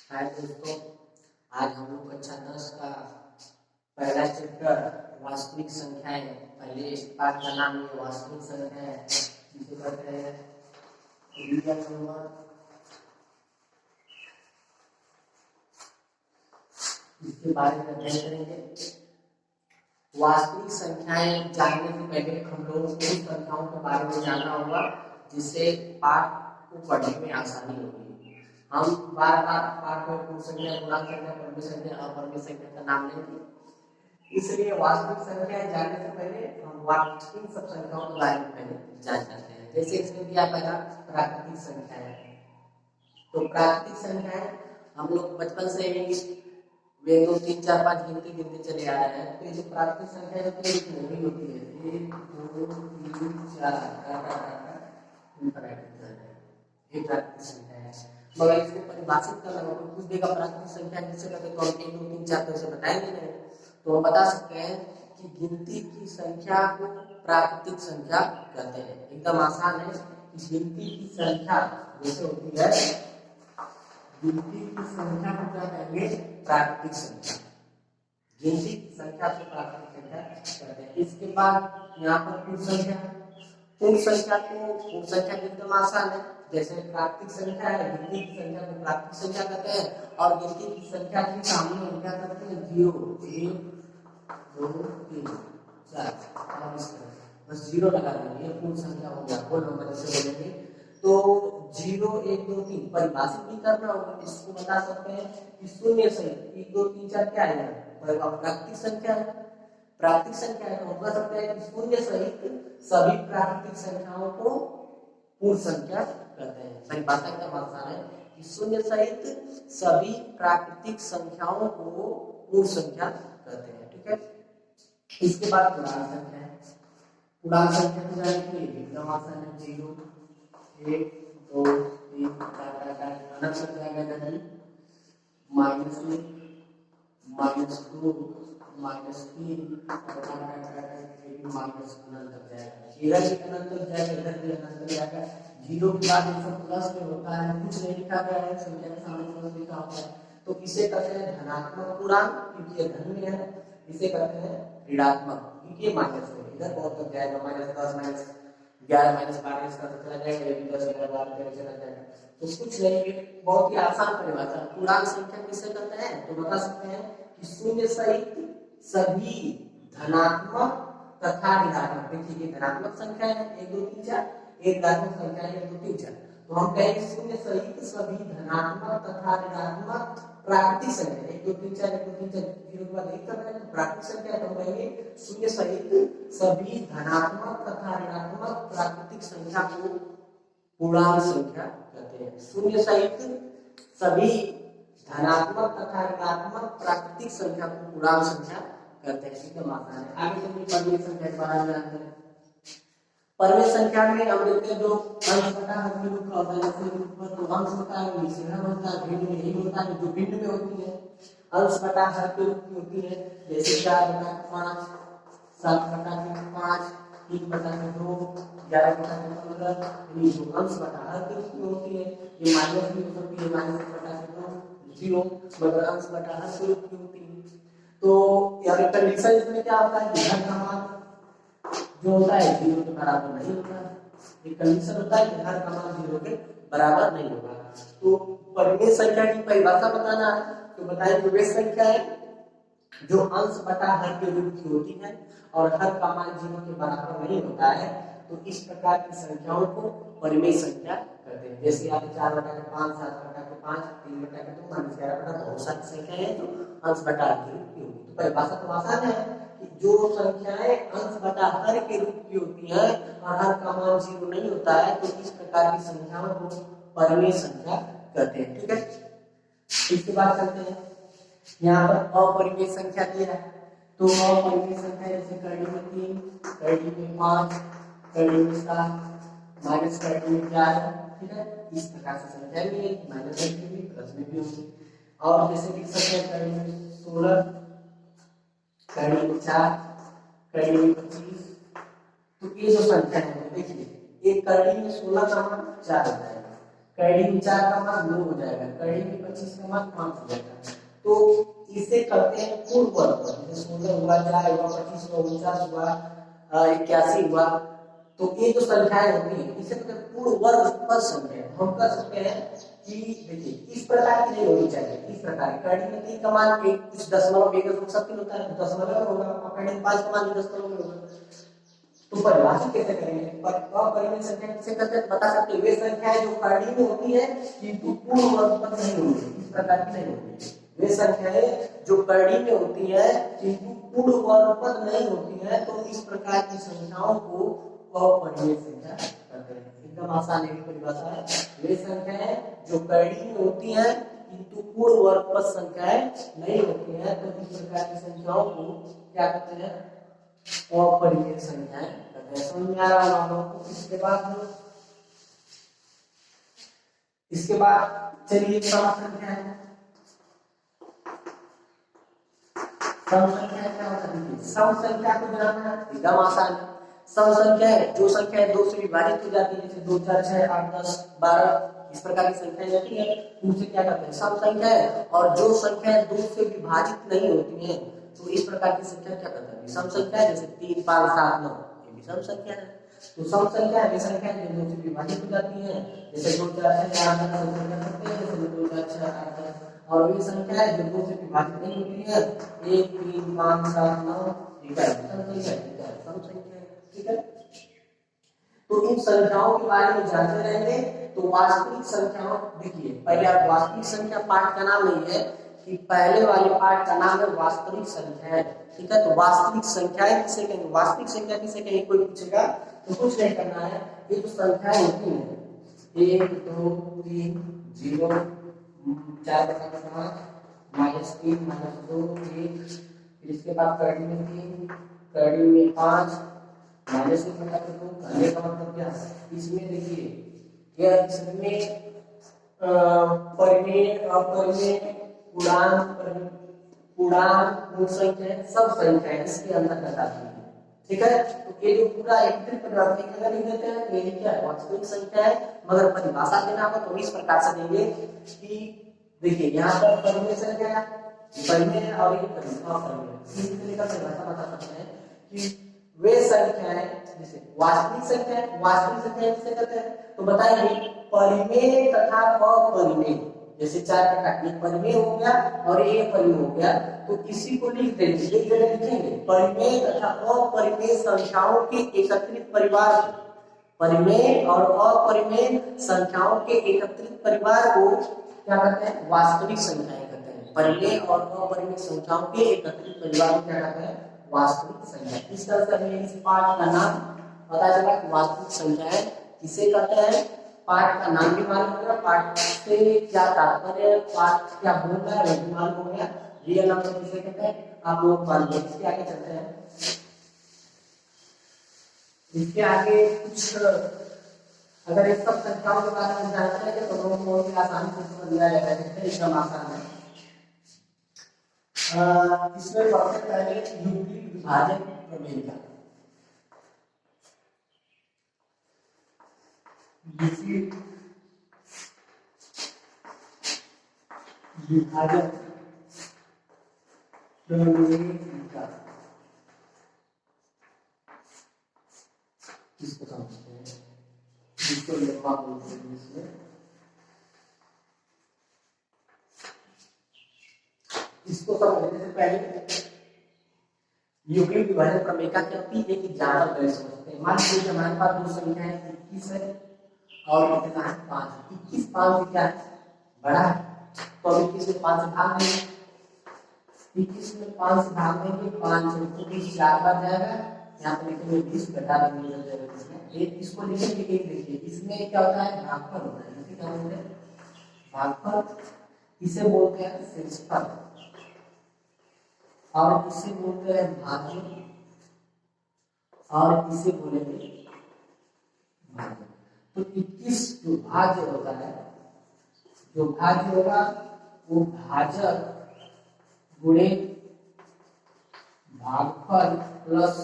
हाय दोस्तों, आज हम लोग कक्षा 10 का पहला चैप्टर वास्तविक संख्याएं, पहले पाठ का नाम है वास्तविक संख्याएं, जिसे कहते हैं रियल नंबर। इसके बारे में अध्ययन करेंगे। वास्तविक संख्याएं जानने से पहले हम लोग उन संख्याओं के बारे में जानना होगा जिससे पाठ को पढ़ने में आसानी होगी। हम बार बार पाठ में पूर्ण संख्या, पूर्णांक संख्या, परिमेय संख्या, अपरिमेय संख्या का नाम लेंगे। इसलिए वास्तविक संख्याएं जानने से पहले हम वास्तविक सब संख्याओं के बारे में पहले जान जाते हैं। जैसे इसमें दिया पहला प्राकृतिक संख्याएं। तो प्राकृतिक संख्याएं हम लोग बचपन से ही वे 2 3 4 5 गिनते चले आ रहे हैं। तो ये जो प्राकृतिक संख्या होती है वही होती है 1 2 3 4 ये प्राकृतिक संख्या है। मगर इसको परिभाषित करना होगा, कुछ देगा प्राकृतिक संख्या किसे कहते हैं तो हम 1 2 3 4 कैसे बताएंगे नहीं। तो हम बता सकते हैं कि गिनती की संख्या को प्राकृतिक संख्या कहते हैं। एकदम आसान है कि गिनती की संख्या जैसे होती है, गिनती की संख्या को क्या कहेंगे? प्राकृतिक संख्या। गिनती की संख्या को प्राकृतिक संख्या कहते हैं। इसके बाद यहाँ पर पूर्ण संख्या। पूर्ण संख्या को पूर्ण संख्या एकदम आसान है, जैसे प्राकृतिक संख्या है, गिनती की संख्या को प्राकृतिक संख्या कहते हैं। और गिनती की संख्या के सामने हम क्या करते हैं? 0 1 2 3 4 बस 0 लगा देंगे, ये पूर्ण संख्या हो गया। होल नंबर जिसे बोलेंगे। तो 0 1 2 3 परिभाषित भी करना होगा। इसको बता सकते हैं कि शून्य से 1 2 3 4 क्या है? प्राकृतिक संख्या है। प्राकृतिक संख्या है तो हम कह सकते हैं कि शून्य सहित सभी प्राकृतिक संख्याओं को पूर्ण संख्या कहते हैं। परिभाषा का आसान है कि शून्य सहित सभी प्राकृतिक संख्याओं को पूर्ण संख्या कहते हैं। ठीक है। इसके बाद पूर्णांक संख्या है। पूर्णांक संख्या को जानने के लिए एकदम आसान है। 0 1 2 3 4 अनंत संख्या का नहीं, -1 -2 -3 माइनस अनंत तक जाएगा। इधर भी अनंत तक जाएगा, इधर भी अनंत तक जाएगा। 0 के बाद ये सब प्लस में होता है, कुछ नहीं लिखा गया है, संख्या के सामने प्लस लिखा होता है। तो इसे कहते हैं धनात्मक पूर्णांक, क्योंकि ये धन में है। इसे कहते हैं ऋणात्मक, क्योंकि ये माइनस में। इधर बहुत तक जाएगा, -10 -11 -12 इसका तो चला जाएगा, ये भी 10 11 12 चला जाएगा। तो कुछ नहीं, बहुत ही आसान परिभाषा। पूर्णांक संख्या किसे कहते हैं? तो बता सकते हैं कि शून्य सहित सभी धनात्मक तथा ऋणात्मक। देखिए ये धनात्मक संख्या है 1 2 3 4, एक ऋणात्मक संख्या है 1 2 3 4। तो हम कहेंगे शून्य सहित सभी धनात्मक तथा ऋणात्मक प्राकृतिक संख्या 1 2 3 4 1 2 3 4 0 के बाद 1 तक है तो प्राकृतिक संख्या। तो हम कहेंगे शून्य सहित सभी धनात्मक तथा ऋणात्मक प्राकृतिक संख्या को पूर्णांक संख्या कहते हैं। शून्य सहित सभी धनात्मक तथा ऋणात्मक प्राकृतिक संख्या को पूर्णांक संख्या कहते हैं। एकदम आसान है। आगे चलिए परिमेय संख्या के बारे में जानते हैं। परिमेय संख्या में हम देखते हैं जो अंश बटा हर के रूप का होता है। जैसे ऊपर तो अंश होता है, नीचे हर होता है, भिन्न में यही होता है। जो भिन्न में होती है अंश बटा हर के रूप की होती है, जैसे 4/5 7/5 3/2 11/15। ये जो अंश बटा हर के रूप में होती है, ये माइनस भी हो सकती है, -1/2 0, मगर अंश बटा हर के रूप की होती है। तो यार कंडीशन इसमें क्या होता है कि हर का मान जो होता है 0 के बराबर नहीं होता है। एक कंडीशन होता है कि हर का मान 0 के बराबर नहीं होगा। तो परिमेय संख्या की परिभाषा बताना है तो बताइए कि वे संख्या है जो अंश बटा हर के रूप की होती है और हर का मान 0 के बराबर नहीं होता है। तो इस प्रकार की संख्याओं को परिमेय संख्या कहते हैं। जैसे आप 4/5 7/5 3/2 -11/2 बहुत सारी संख्याएं हैं जो अंश बटा हर के रूप की होती है। तो परिभाषा तो आसान है कि जो संख्याएं अंश बटा हर के रूप की होती हैं और हर का मान 0 नहीं होता है तो इस प्रकार की संख्याओं को परिमेय संख्या कहते हैं। ठीक है। इसके बाद चलते हैं, यहाँ पर अपरिमेय संख्या दिया है। तो अपरिमेय संख्या जैसे कड़ी में 3, कड़ी में 5, कड़ी में 7, माइनस कड़ी में 4। ठीक है। इस प्रकार से संख्या भी है, माइनस में भी प्लस में भी होगी। और जैसे लिख सकते हैं कड़ी में 16, कड़ी में 4, कड़ी में 25। तो ये जो संख्या है देखिए, एक कड़ी में 16 का मान 4 होता है, कड़ी में 4 का मान 2 हो जाएगा, कड़ी में 25 का मान 5 हो जाएगा। तो इसे कहते हैं पूर्ण वर्ग पद, जैसे 16 हुआ, 4 हुआ, 25 हुआ, 49 हुआ, 81 हुआ। तो ये जो संख्याएं होती है इसे कहते हैं पूर्ण वर्ग पद संख्या। हम कह सकते हैं कि देखिए इस प्रकार की नहीं होनी चाहिए, इस प्रकार कड़ी में 3 का मान एक कुछ दशमलव 1.7 होता है, तो दशमलव होगा, और कड़ी में 5 का मान दशमलव में होगा। तो परिभाषित कैसे करेंगे? अपरिमेय संख्या किसे कहते हैं बता सकते हैं? वे संख्याएं जो कड़ी में होती है किंतु पूर्ण वर्ग पद नहीं होती, इस प्रकार की नहीं होती। वे संख्याएं जो कड़ी में होती है किंतु पूर्ण वर्ग पद नहीं होती है, तो इस प्रकार की संख्याओं को अपरिमेय संख्या कहते हैं। एकदम आसान है परिभाषा है। वे संख्याएं जो कड़ी में होती है किंतु पूर्ण वर्ग पद संख्याएं नहीं होती है, तो इस प्रकार की संख्याओं को क्या कहते हैं? अपरिमेय संख्याएं कहते हैं। समझ में आ रहा है आप लोगों को? इसके बाद चलिए सम संख्या है। सम संख्या क्या होता है? सम संख्या को जानना एकदम आसान है। सम संख्या है जो संख्या 2 से विभाजित हो जाती है, जैसे 2, 4, 6, 8, 10, 12 इस प्रकार की संख्याएं होती है, उनसे क्या कहते हैं? सम संख्या है। और जो संख्या 2 से विभाजित नहीं होती है, तो इस प्रकार की संख्या क्या कहते हैं? विषम संख्या है, जैसे 3, 5, 7, 9 ये विषम संख्या है। तो सम संख्या है वे संख्या जो 2 से विभाजित हो जाती है, जैसे 2, 4, 6, 8, 10 संख्या करते हैं, जैसे 2, 4, 6, 8, 10। और वे संख्या है जो 2 से विभाजित नहीं होती है, 1, 3, 5, 7, 9 ये क्या है? सम संख्या है। ठीक है, तो इन संख्याओं के बारे में जानते रहेंगे। तो वास्तविक संख्याओं, देखिए पहले आप वास्तविक संख्या पाठ का नाम नहीं है कि पहले वाले पाठ का नाम है वास्तविक संख्याएं। ठीक है, तो वास्तविक संख्याएं किसे कहेंगे? वास्तविक संख्या किसे कहेंगे? कोई पूछेगा तो कुछ नहीं करना है, ये जो संख्याएं होती हैं 1, 2, 3, 0, 4, -3, -2, 1, फिर इसके बाद कड़ी में 3, कड़ी में 5, माइनस का मतलब करने का मतलब क्या? इसमें देखिए यह इसमें परिमेय, अपरिमेय, पूर्णांक, पूर्ण संख्या सब संख्याएं इसके अंतर्गत आती है। ठीक है, तो ये जो पूरा एकत्रित परिवर्तन अगर लिख देते हैं, ये क्या है? वास्तविक संख्या है। मगर परिभाषा देना होगा तो इस प्रकार से देंगे कि देखिए यहाँ पर परिमेय संख्या है, परिमेय और ये अपरिमेय, इनके लेकर परिभाषा बता सकते हैं कि वे संख्याएं जैसे वास्तविक संख्या, वास्तविक संख्या किसे कहते हैं? तो बताइए परिमेय तथा अपरिमेय, जैसे 4 प्रकार, एक परिमेय हो गया और एक अपरिमेय हो गया, तो इसी को लिख देंगे, एक जगह लिखेंगे परिमेय तथा अपरिमेय संख्याओं के एकत्रित परिवार। परिमेय और अपरिमेय संख्याओं के एकत्रित परिवार को क्या कहते हैं? वास्तविक संख्याएं कहते हैं। परिमेय और अपरिमेय संख्याओं के एकत्रित परिवार को क्या कहते हैं? वास्तविक संख्या। इस तरह से हमें इस पाठ का नाम पता चला कि वास्तविक संख्याएं किसे कहते हैं। पाठ का नाम भी मालूम हो गया, पाठ से क्या तात्पर्य, पाठ क्या बोल रहा है वो भी मालूम हो गया। रियल नंबर किसे कहते हैं आप लोग मालूम है। इसके आगे चलते हैं। इसके आगे कुछ अगर इस सब संख्याओं के बारे में जानते हैं तो लोगों को आसानी से समझ में आ जाएगा। एकदम आसान है। इसमें सबसे पहले यूक्लिड विभाजन प्रमेय का यूक्लिड विभाजन प्रमेय का किसको समझते हैं? जिसको लेम्मा बोलते हैं। इसको समझने से पहले यूक्लिड विभाजन प्रमेय का क्या होती है एक एग्जांपल पहले समझते हैं। मान लीजिए हमारे पास दो संख्याएं 21 है और कितना है 5। 21 5 से क्या है? बड़ा है, तो 21 में 5 से भाग देंगे। 21 में 5 से भाग देंगे, 5 से 20 4 बार जाएगा, यहाँ पे लिखेंगे 20 घटा देंगे। इसको लिखेंगे एक, देखिए इसमें क्या होता है? भागफल होता है। इसे क्या बोलते हैं? भागफल। इसे बोलते हैं शेषफल और इसे बोलते हैं भाज्य और इसे बोलेंगे भाज्य। तो 21 जो भाज्य होता है, जो भाज्य होगा वो भाजक गुणे भागफल प्लस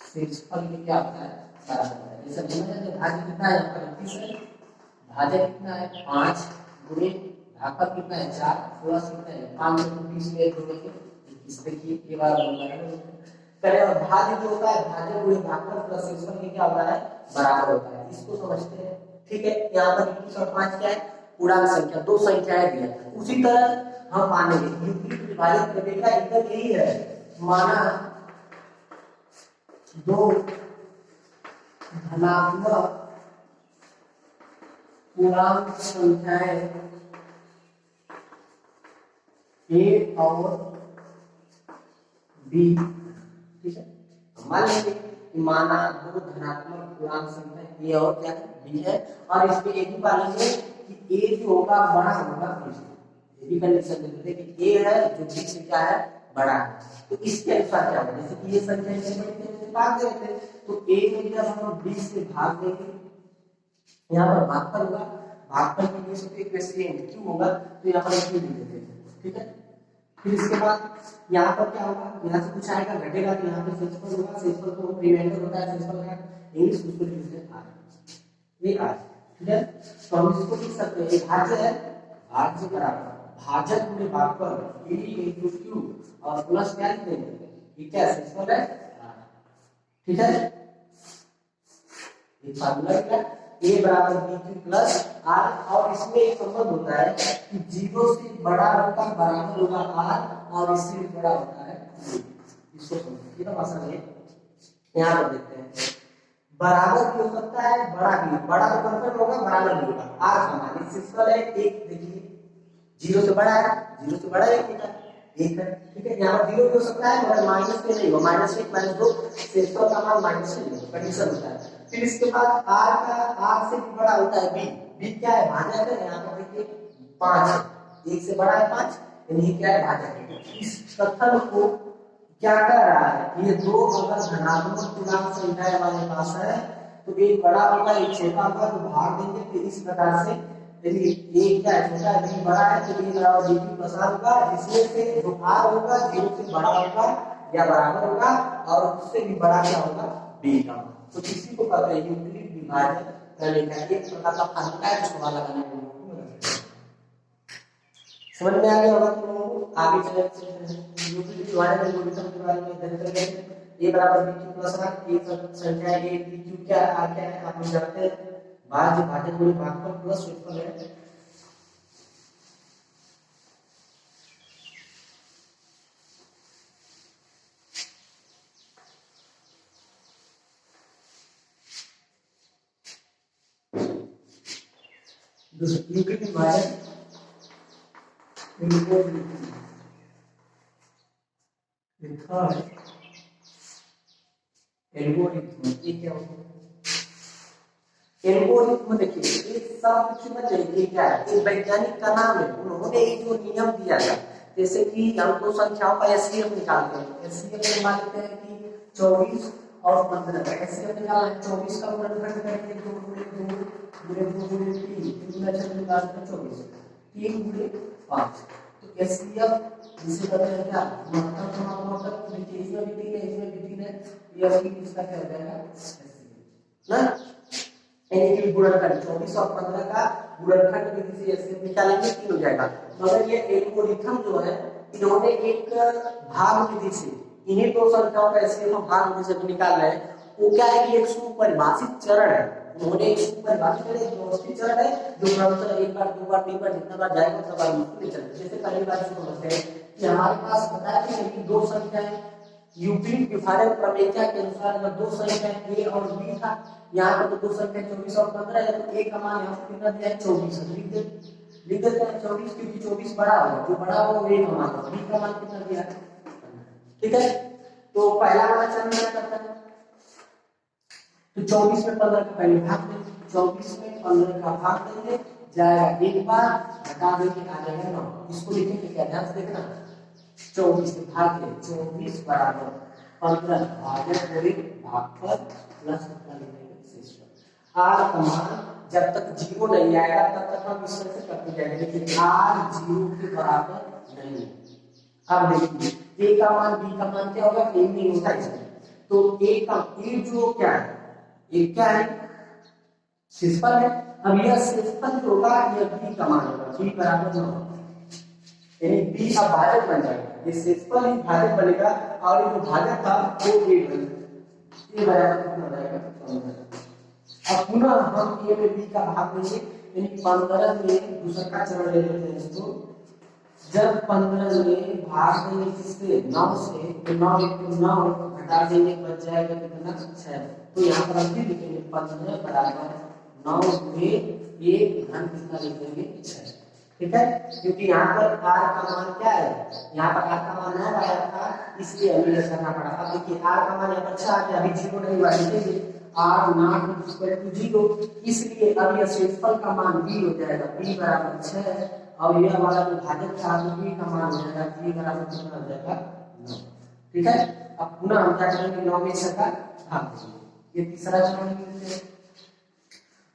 शेषफल के क्या होता है? बराबर होता है। जैसे भाज्य कितना है? यहाँ पर 21 है भाजक कितना है 5 गुणे भागफल कितना है 4 प्लस कितना है 5 में 20 में जोड़ेंगे 21। देखिए ये वाला बन रहा है पहले। और भाज्य जो होता है भाजक गुणे भागफल प्लस शेषफल ये क्या होता है बराबर होता है, इसको समझते हैं। ठीक है, यहाँ पर 21 और 5 क्या है पूर्णांक संख्या, दो संख्याएं दिया। उसी तरह हम मानेंगे यूक्लिड विभाजित करने का एकदम यही है, माना दो धनात्मक पूर्णांक संख्याएं ए और बी। ठीक है, मान लेंगे कि माना दो धनात्मक पूर्णांक संख्या ए और क्या है बी है, और इसमें एक ही पालेंगे कि ए जो होगा बड़ा होगा बी से। ये भी कंडीशन दे देते कि ए है जो बी से क्या है बड़ा है, तो इसके अनुसार क्या होगा, जैसे कि ये संख्या से बड़ी थी जैसे भाग दे रहे थे, तो ए में जब हम बी से भाग देंगे यहाँ पर भागफल होगा, भागफल के लिए सबसे कोएफिशिएंट क्यों होगा तो यहाँ पर क्यों लिख देते हैं। ठीक है, फिर इसके बाद यहाँ पर क्या होगा, यहाँ से कुछ आएगा घटेगा तो यहाँ पे शेषफल होगा, शेषफल को रिमाइंडर होता है शेषफल का इंग्लिश उसको लिखते हैं आर, ये आर। ठीक है, तो हम इसको लिख सकते हैं ये भाज्य है, भाज्य बराबर भाजक गुणे भागफल ए इनटू क्यू और प्लस क्या लिख देंगे ये क्या शेषफल है। ठीक है, ये फार्मूला क्या a बराबर b क्यू प्लस r, और इसमें एक संबंध होता है कि 0 से बड़ा होगा बराबर होगा r और इससे भी बड़ा होता है b। इसको समझिए एकदम आसान है, यहाँ पर देखते हैं बराबर भी हो सकता है बड़ा भी, बड़ा तो परफेक्ट होगा बराबर भी होगा। r का मान शेषफल है 1, देखिए 0 से बड़ा है, 0 से बड़ा 1 होता है 1 है। ठीक है, यहाँ पर 0 भी हो सकता है मगर माइनस में नहीं होगा, -1 -2 शेषफल का मान माइनस में नहीं होगा, कंडीशन होता है। फिर इसके बाद r का r से भी बड़ा होता है b, b क्या है भाजक है, यहाँ पर देखिए 5 है, 1 से बड़ा है 5 यानी क्या है भाजक है। इस कथन को क्या कर रहा है, ये दो अगर धनात्मक पूर्णांक संख्याएं हमारे पास है तो एक बड़ा होगा एक छोटा होगा तो भाग देंगे, फिर इस प्रकार से यदि a क्या है छोटा है b बड़ा है तो a बराबर b की प्रसार होगा, जिसमें से जो r होगा 0 से बड़ा होगा या बराबर होगा और उससे भी बड़ा क्या होगा b का। तो किसी को कहते हैं यूक्लिड विभाजन करने का एक प्रकार का फार्मूला है जिसको हल लगाने में समझ में आ गया होगा तुम लोगों को। आगे चले यूक्लिड विभाजन एल्गोरिथम के बारे में जानते हैं। a बराबर b क्यू प्लस r, एक संख्या a b क्यू क्या r क्या है आप जानते हैं, भाज्य भाजक गुणे भागफल प्लस शेषफल है। यूक्लिड विभाजन एल्गोरिथम ये क्या होता है, एल्गोरिथम देखिए ये सब कुछ मत जाइए क्या है, एक वैज्ञानिक का नाम है, उन्होंने एक जो नियम दिया था जैसे कि हम दो संख्याओं का एचसीएफ निकालते हैं, एचसीएफ मान लेते हैं कि 24 और 15 का एचसीएफ निकालना है, 24 का गुणनखंड करेंगे 2 गुणे 2 गुणे 2 गुणे 3 गुणे अच्छा निकालते हैं 24 3 गुणे 5, तो एचसीएफ जिसे कहते हैं क्या मतलब देखिए इसमें भी 3 है इसमें भी 3 है, ये अभी इसका क्या हो जाएगा एचसीएफ ना, यानी कि गुणनखंड 24 और 15 का गुणनखंड विधि से एचसीएफ निकालेंगे 3 हो जाएगा। मगर ये एल्गोरिथम जो है इन्होंने एक भाग विधि से इन्हीं दो संख्याओं का एचसीएफ हम भाग विधि से निकाल रहे हैं, वो क्या है कि एक सुपरिभाषित चरण है, उन्होंने एक सुपरिभाषित चरण एक व्यवस्थित चरण है जो क्रमशः एक बार दो बार तीन बार जितना बार जाएगा उतना बार उसको चलता है। जैसे पहली बार इसको समझते हैं कि हमारे पास बताया कि दो संख्याएं यूक्लिड विभाजन प्रमेय के अनुसार अगर दो संख्याएं a और b था, यहाँ पर तो दो संख्या 24 और 15 है तो a का मान यहाँ पर कितना दिया है 24 लिख देते हैं 24 क्योंकि 24 बड़ा होगा, जो बड़ा होगा वो a का मान होगा, b का मान कितना दिया है। ठीक है, तो पहला वाला चरण क्या करता है तो 24 में 15 का पहले भाग देंगे, 24 में 15 का भाग देंगे जाएगा एक बार घटा देंगे आ जाएगा 9, इसको लिखेंगे क्या ध्यान से देखना 24 भागे 24 बराबर 15 भाजक गुणे भागफल प्लस कितना लिखेंगे शेषफल। r का मान जब तक 0 नहीं आएगा तब तक हम इस तरह से करते जाएंगे, लेकिन r 0 के बराबर नहीं। अब देखिए a का मान b का मान क्या होगा, a नहीं होता इसमें, तो a का a जो क्या है, a क्या है शेषफल है। अब यह शेषफल जो होगा यह बी का मान होगा, बी बराबर 9, यानी बी अब भाजक बन जाएगा, ये शेषफल ही भाजक बनेगा और ये जो भाजक था वो ए बनेगा, ए बराबर कितना बनेगा 15। अब पुनः हम ए में बी का भाग देंगे, यानी 15 में दूसरा का चरण ले लेते हैं इसको। जब 15 में भाग देंगे किससे 9 से, तो 9 एक तो 9 घटा देंगे बच जाएगा कितना 6। तो यहाँ पर हम भी लिखेंगे 15 बराबर 9 में एक धन कितना लिख देंगे 6, ठीक है। क्योंकि यहाँ पर r का मान क्या है, यहाँ पर r का मान 9 आया था इसलिए हमें यह करना पड़ा। अब देखिए r का मान यहाँ पर 6 आ गया, अभी 0 नहीं हुआ, लिखेंगे r नॉट इक्वल टू 0, इसलिए अब यह शेषफल का मान b हो जाएगा, b बराबर 6 और यह वाला जो भाजक था b का मान हो जाएगा b बराबर कितना हो जाएगा 9, ठीक है। अब पुनः हम क्या करेंगे 9 में 6 का भाग देंगे, ये तीसरा चरण लिखते हैं।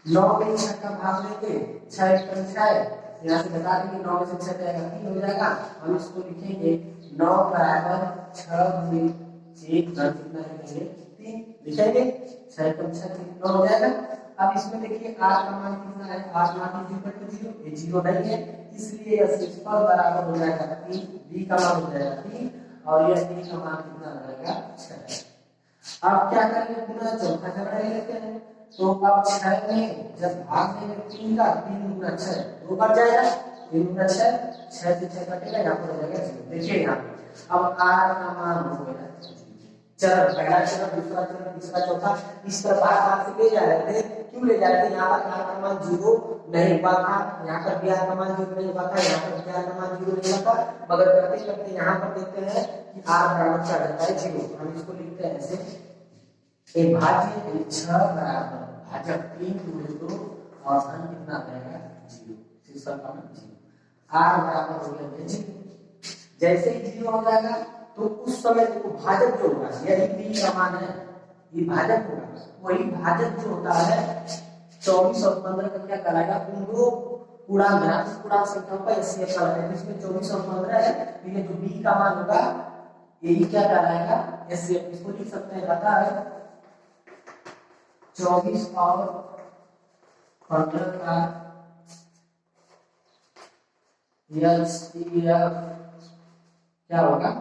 9 में 6 का भाग लेंगे, 6 एक 6 है, यहाँ से बता देंगे 9 में से 6 जाएगा 3 हो जाएगा। हम इसको लिखेंगे 9 बराबर 6 में 1 धन कितना लिखेंगे 3, लिखेंगे 6 एक 6 9 हो जाएगा। अब इसमें देखिए r का मान कितना है, r नॉट इक्वल टू 0, ये 0 नहीं है, इसलिए यह शेषफल बराबर हो जाएगा 3, b का मान हो जाएगा 3 और यह a का मान कितना हो जाएगा 6। अब क्या करेंगे पुनः चौथा चरण ले लेते हैं। तो अब 6 में जब भाग देंगे 3 का, 3 गुना 6 2 बढ़ जाएगा, 3 गुना 6 6 से 6 कटेगा, यहाँ पर हो जाएगा 0। देखिए यहाँ पे अब r का मान हो गया चरण, पहला चरण दूसरा चरण तीसरा चौथा, इस तरह बार से ले जा रहे थे। क्यों ले जा रहे थे, यहाँ पर r का मान 0 नहीं हुआ था, यहाँ पर भी r का मान 0 नहीं हुआ था, यहाँ पर भी r का मान 0 नहीं हुआ था, मगर करते करते यहाँ पर देखते हैं कि r बराबर क्या रहता है 0। हम इसको लिखते हैं ऐसे, एक भाज्य 6 बराबर भाजक 3 गुणे 2 और धन कितना आ जाएगा 0, शेषफल का मान 0, r बराबर हो गया 0। जैसे ही 0 हो जाएगा तो उस समय देखो भाजक जो होगा यही b का मान है, ये भाजक होगा, वही भाजक जो होता है 24 और 15 का क्या कहलाएगा, उन दो पूर्णांक धनात्मक पूर्णांक संख्याओं का एचसीएफ कहलाता है। इसमें 24 और 15 है, ये जो b का मान होगा यही क्या कहलाएगा एचसीएफ। इसको लिख सकते हैं, कहता है 24 और 15 का एचसीएफ क्या होगा,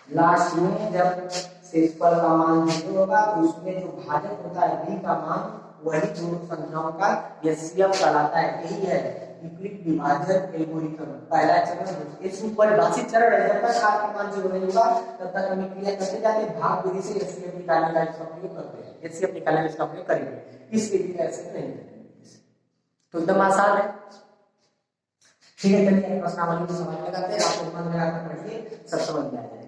लास्ट में जब शेषफल का मान 0 होगा उसमें जो भाजक होता है b का मान वही दोनों संख्याओं का एचसीएफ कहलाता है। यही है विपरीत विभाजन एल्गोरिथम, पहला चरण। ये सुपरिभाषित चरण है, जब तक r का मान 0 नहीं होगा तब तक हम क्रिया करते जाते हैं, भाग विधि से एचसीएफ निकालने का इसका प्रयोग करते हैं, एचसीएफ निकालने में इसका प्रयोग करेंगे, इस विधि का ऐसे नहीं करेंगे। तो एकदम आसान है, ठीक है। चलिए प्रश्नावली में सवाल लगाते हैं, आपको मन लगा कर पढ़िए, सब समझ में आ जाएगा।